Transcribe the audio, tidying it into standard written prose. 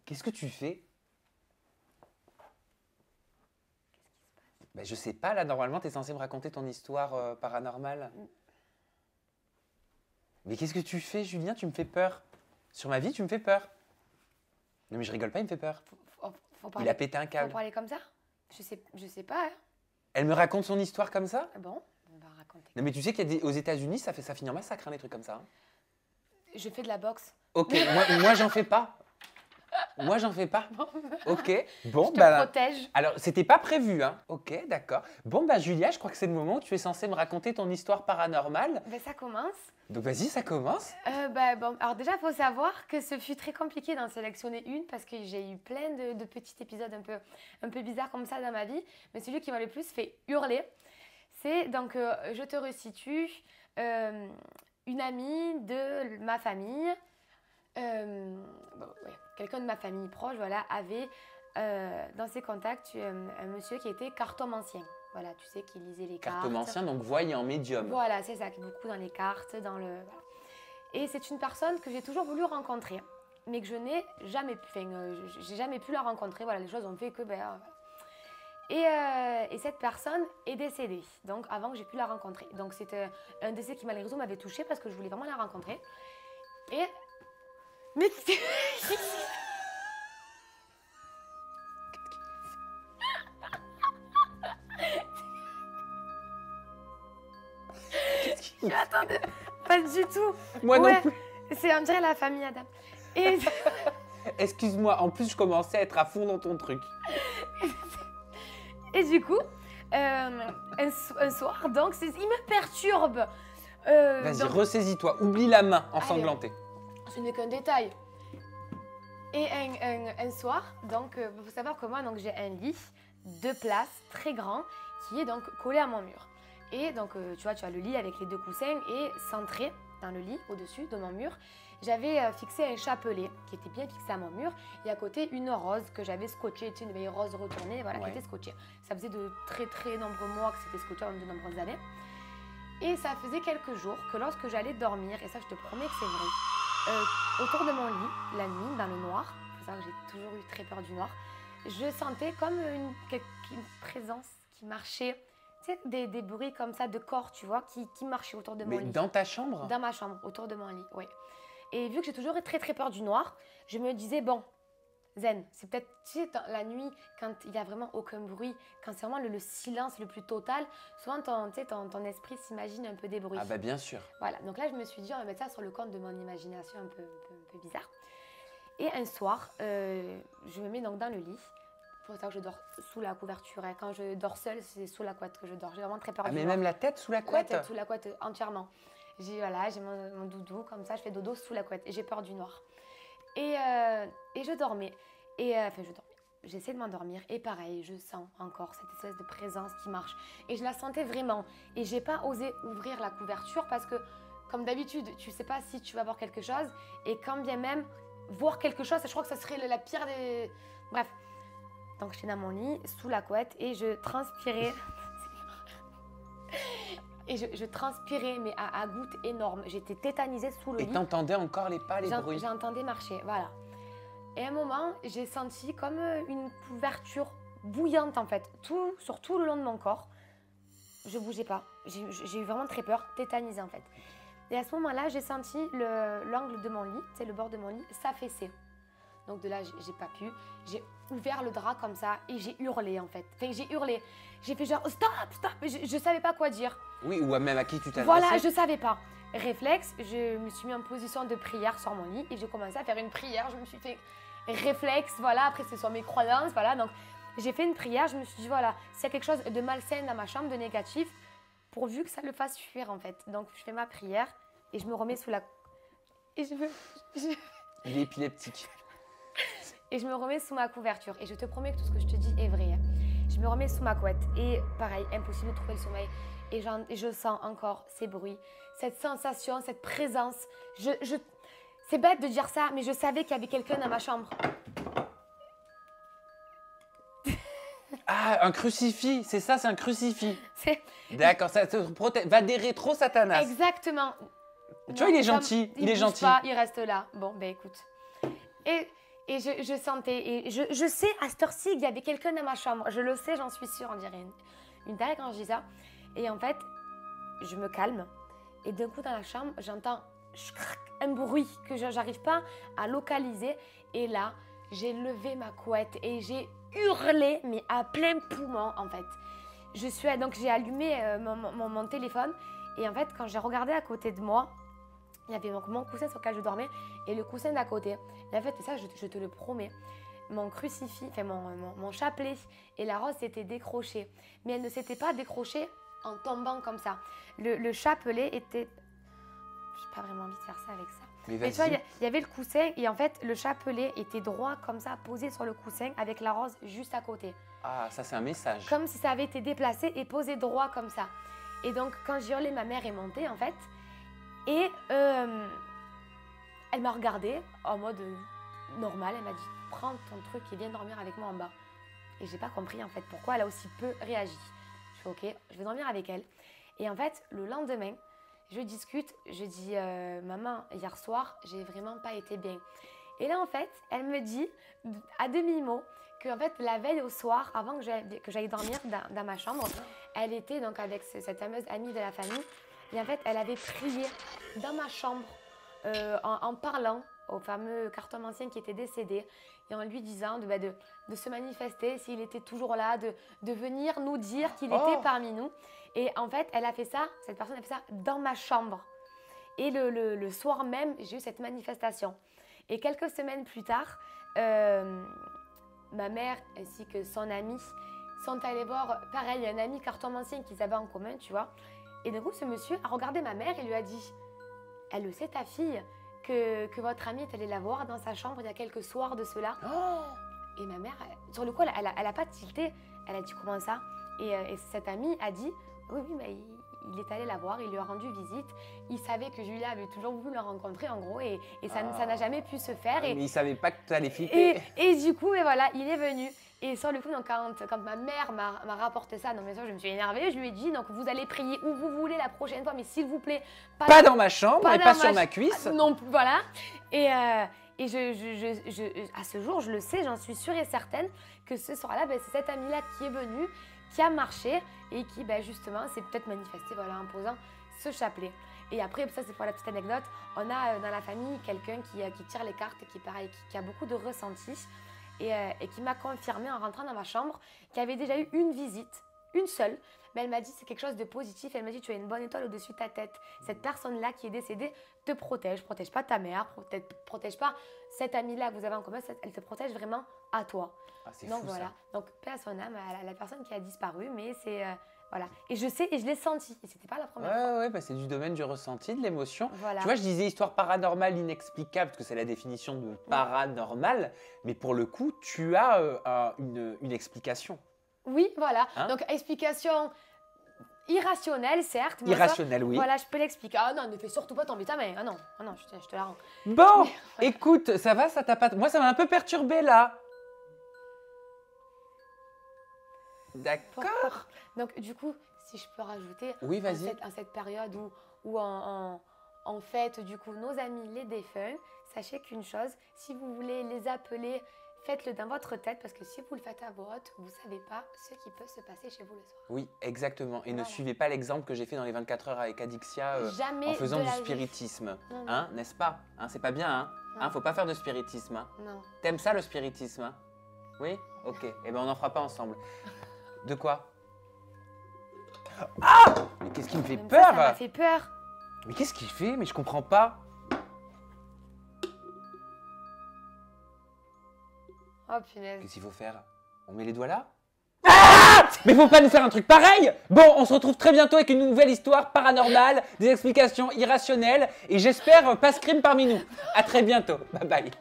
Qu'est-ce que tu fais? Ben, je sais pas, là, normalement, tu es censé me raconter ton histoire paranormale. Mais qu'est-ce que tu fais, Julien? Tu me fais peur. Sur ma vie, tu me fais peur. Non, mais je rigole pas, il me fait peur. Faut parler, Il a pété un faut câble. parler comme ça? Je sais pas. Hein. Elle me raconte son histoire comme ça? Ah bon, on va raconter. Non, mais tu sais qu'aux États-Unis, ça finit en massacre, hein, des trucs comme ça. Hein. Je fais de la boxe. Ok, moi j'en fais pas. Moi, j'en fais pas. Ok, bon, Je te bah. protège. Alors, c'était pas prévu, hein. Ok, d'accord. Bon, bah, Julia, je crois que c'est le moment où tu es censée me raconter ton histoire paranormale. Ben, ça commence. Donc, vas-y, ça commence. Bon, alors déjà, il faut savoir que ce fut très compliqué d'en sélectionner une parce que j'ai eu plein de petits épisodes un peu bizarres comme ça dans ma vie. Mais celui qui m'a le plus fait hurler, c'est donc, je te resitue, une amie de ma famille, quelqu'un de ma famille proche, voilà, avait dans ses contacts un monsieur qui était cartomancien. Voilà, tu sais, qui lisait les cartes. Cartomancien, donc voyant, médium. Voilà, c'est ça, qui est beaucoup dans les cartes, dans le... Voilà. Et c'est une personne que j'ai toujours voulu rencontrer, mais que je n'ai jamais pu, j'ai jamais pu la rencontrer. Voilà, les choses ont fait que, voilà. Et cette personne est décédée, donc avant que j'ai pu la rencontrer. Donc c'était un décès qui malheureusement m'avait touchée parce que je voulais vraiment la rencontrer. Et... Mais... Je m'attendais pas du tout. Moi non plus. C'est, on dirait la famille Adam. Et, Excuse-moi, en plus, je commençais à être à fond dans ton truc. et du coup, un soir, donc, il me perturbe. Vas-y, Donc, ressaisis-toi. Oublie la main Allez. ensanglantée. ce n'est qu'un détail. Et un soir, donc, il faut savoir que moi, donc, j'ai un lit de place très grand qui est donc collé à mon mur. Et donc, tu vois, tu as le lit avec les deux coussins et centré dans le lit, au-dessus de mon mur, j'avais fixé un chapelet qui était bien fixé à mon mur et à côté une rose que j'avais scotchée, tu sais, une vieille rose retournée, voilà, qui était scotchée. Ça faisait de très très nombreux mois que c'était scotché, de nombreuses années. Et ça faisait quelques jours que lorsque j'allais dormir, et ça je te promets que c'est vrai, autour de mon lit, la nuit, dans le noir, il faut savoir que j'ai toujours eu très peur du noir, je sentais comme une présence qui marchait. Tu sais, des bruits comme ça de corps, tu vois, qui marchaient autour de mon lit. Mais dans ta chambre? Dans ma chambre, autour de mon lit, oui. Et vu que j'ai toujours eu très très peur du noir, je me disais, bon, zen, c'est peut-être, tu sais, la nuit, quand il n'y a vraiment aucun bruit, quand c'est vraiment le silence le plus total, souvent ton esprit s'imagine un peu des bruits. Ah bah bien sûr. Voilà, donc là je me suis dit, on va mettre ça sur le compte de mon imagination un peu bizarre. Et un soir, je me mets donc dans le lit. C'est pour ça que je dors sous la couverture. Et quand je dors seule, c'est sous la couette que je dors. J'ai vraiment très peur du Ah, mais noir. même la tête sous la couette? La tête sous la couette entièrement. J'ai mon doudou comme ça, je fais dodo sous la couette et j'ai peur du noir. Et je dormais. Enfin, je dormais. J'essaie de m'endormir et pareil, je sens encore cette espèce de présence qui marche. Et je la sentais vraiment. Et j'ai pas osé ouvrir la couverture parce que, comme d'habitude, tu sais pas si tu vas voir quelque chose. Et quand bien même, voir quelque chose, je crois que ça serait la pire des... Bref. Donc, j'étais dans mon lit, sous la couette, et je transpirais. Et je transpirais, mais à gouttes énormes. J'étais tétanisée sous le lit. Et t'entendais encore les pas, les bruits? J'entendais marcher, voilà. Et à un moment, j'ai senti comme une couverture bouillante, en fait, sur tout le long de mon corps. Je bougeais pas. J'ai eu vraiment très peur, tétanisée, en fait. Et à ce moment-là, j'ai senti l'angle de mon lit, c'est le bord de mon lit, s'affaisser. Donc de là, j'ai pas pu. J'ai ouvert le drap comme ça et j'ai hurlé en fait. Enfin, j'ai hurlé. J'ai fait genre stop, stop. Je savais pas quoi dire. Oui, ou même à qui tu t'adressais? Voilà, je savais pas. Réflexe, je me suis mis en position de prière sur mon lit et j'ai commencé à faire une prière. Je me suis fait réflexe, voilà. Après, c'est sur mes croyances, voilà. Donc, j'ai fait une prière. Je me suis dit, voilà, s'il y a quelque chose de malsain dans ma chambre, de négatif, pourvu que ça le fasse fuir en fait. Donc, je fais ma prière et je me remets sous la... Et Il est épileptique. Et je me remets sous ma couverture. Et je te promets que tout ce que je te dis est vrai. Je me remets sous ma couette. Et pareil, impossible de trouver le sommeil. Et je sens encore ces bruits, cette sensation, cette présence. C'est bête de dire ça, mais je savais qu'il y avait quelqu'un dans ma chambre. Ah, un crucifix, c'est ça, c'est un crucifix. C'est... D'accord, ça te protège. Va des rétro Satanas. Exactement. Tu vois, il est gentil, il est bouge gentil. Pas, il reste là. Bon, ben écoute. Et je sentais, et je sais à cette heure-ci qu'il y avait quelqu'un dans ma chambre. Je le sais, j'en suis sûre, on dirait une dingue quand je dis ça. Et en fait, je me calme. Et d'un coup, dans la chambre, j'entends un bruit que je n'arrive pas à localiser. Et là, j'ai levé ma couette et j'ai hurlé, mais à plein poumon, en fait. Donc, j'ai allumé mon téléphone. Et en fait, quand j'ai regardé à côté de moi, il y avait donc mon coussin sur lequel je dormais et le coussin d'à côté. Et en fait, ça, je te le promets, mon crucifix, enfin mon chapelet et la rose s'étaient décrochés. Mais elle ne s'était pas décrochée en tombant comme ça. Le chapelet était... Je n'ai pas vraiment envie de faire ça avec ça. Mais tu vois, il y avait le coussin et en fait, le chapelet était droit comme ça, posé sur le coussin avec la rose juste à côté. Ah, ça c'est un message. Comme si ça avait été déplacé et posé droit comme ça. Et donc, quand j'ai hurlé, ma mère est montée en fait. Et elle m'a regardée en mode normal. Elle m'a dit « Prends ton truc et viens dormir avec moi en bas ». Et j'ai pas compris en fait pourquoi elle a aussi peu réagi. Je fais « Ok, je vais dormir avec elle ». Et en fait, le lendemain, je discute. Je dis « Maman, hier soir, j'ai vraiment pas été bien ». Et là, en fait, elle me dit à demi-mot que en fait, la veille au soir, avant que j'aille dormir dans ma chambre, elle était donc avec cette fameuse amie de la famille. Et en fait, elle avait prié dans ma chambre en parlant au fameux cartomancien qui était décédé et en lui disant de se manifester s'il était toujours là, de venir nous dire qu'il était parmi nous. Et en fait, elle a fait ça, cette personne a fait ça dans ma chambre. Et le soir même, j'ai eu cette manifestation. Et quelques semaines plus tard, ma mère ainsi que son ami sont allés voir, pareil, un ami cartomancien qu'ils avaient en commun, tu vois. Et du coup, ce monsieur a regardé ma mère et lui a dit « Elle le sait, ta fille, que votre amie est allée la voir dans sa chambre il y a quelques soirs de cela. Et ma mère, sur le coup, elle n'a pas tilté. Elle a dit « Comment ça ?» Et cette amie a dit « Oui, mais il est allé la voir, il lui a rendu visite. Il savait que Julia avait toujours voulu la rencontrer, en gros, et ça n'a jamais pu se faire. » Mais il ne savait pas que tu allais flipper. Et du coup, et voilà, il est venu. Et sur le coup, donc, quand ma mère m'a rapporté ça, donc bien sûr, je me suis énervée. Je lui ai dit, donc vous allez prier où vous voulez la prochaine fois, mais s'il vous plaît, pas dans ma chambre et pas sur ma cuisse. Non, voilà. Et à ce jour, je le sais, j'en suis sûre et certaine que ce soir-là, c'est cette amie-là qui est venue, qui a marché et qui, justement, s'est peut-être manifestée en posant ce chapelet. Et après, ça c'est pour la petite anecdote, on a dans la famille quelqu'un qui tire les cartes, qui a beaucoup de ressentis. Et qui m'a confirmé en rentrant dans ma chambre qu'il y avait déjà eu une visite, une seule, mais elle m'a dit c'est quelque chose de positif. Elle m'a dit tu as une bonne étoile au-dessus de ta tête. Cette personne-là qui est décédée te protège pas ta mère, protège pas cette amie-là que vous avez en commun, elle te protège vraiment à toi. Ah, c'est donc fou, voilà, ça. Donc paix à son âme, à la personne qui a disparu, mais c'est voilà. Et je sais et je l'ai senti et c'était pas la première fois. Ouais, c'est du domaine du ressenti, de l'émotion. Voilà. Tu vois, je disais histoire paranormale inexplicable parce que c'est la définition de paranormal, mais pour le coup, tu as une explication. Oui, voilà. Hein? Donc explication irrationnelle, certes. Irrationnelle, oui. Voilà, je peux l'expliquer. Ah non, ne fais surtout pas tomber ta main. Ah non, je te la rends. Bon, Mais, écoute, ça va, ça t'a pas... Moi, ça m'a un peu perturbé là. D'accord. Donc, du coup, si je peux rajouter, Oui, vas-y. en cette période où en fait, du coup, nos amis les défunts, sachez qu'une chose, si vous voulez les appeler, faites-le dans votre tête parce que si vous le faites à voix haute, vous ne savez pas ce qui peut se passer chez vous le soir. Oui, exactement. Et Voilà. ne suivez pas l'exemple que j'ai fait dans les 24 heures avec Adixia Jamais en faisant de du la vie. spiritisme. Non, non. Hein, n'est-ce pas? Hein, c'est pas bien, hein? Non. Hein, faut pas faire de spiritisme. Hein. Non. T'aimes ça le spiritisme? Hein? Oui? Ok. Eh ben on n'en fera pas ensemble. De quoi? Ah! Mais qu'est-ce qui me fait Même peur? ça m'a fait peur. Mais qu'est-ce qu'il fait? Mais je comprends pas. Oh punaise. Qu'est-ce qu'il faut faire? On met les doigts là? Ah! Mais faut pas nous faire un truc pareil! Bon, on se retrouve très bientôt avec une nouvelle histoire paranormale, des explications irrationnelles et j'espère pas Scream parmi nous. À très bientôt. Bye bye.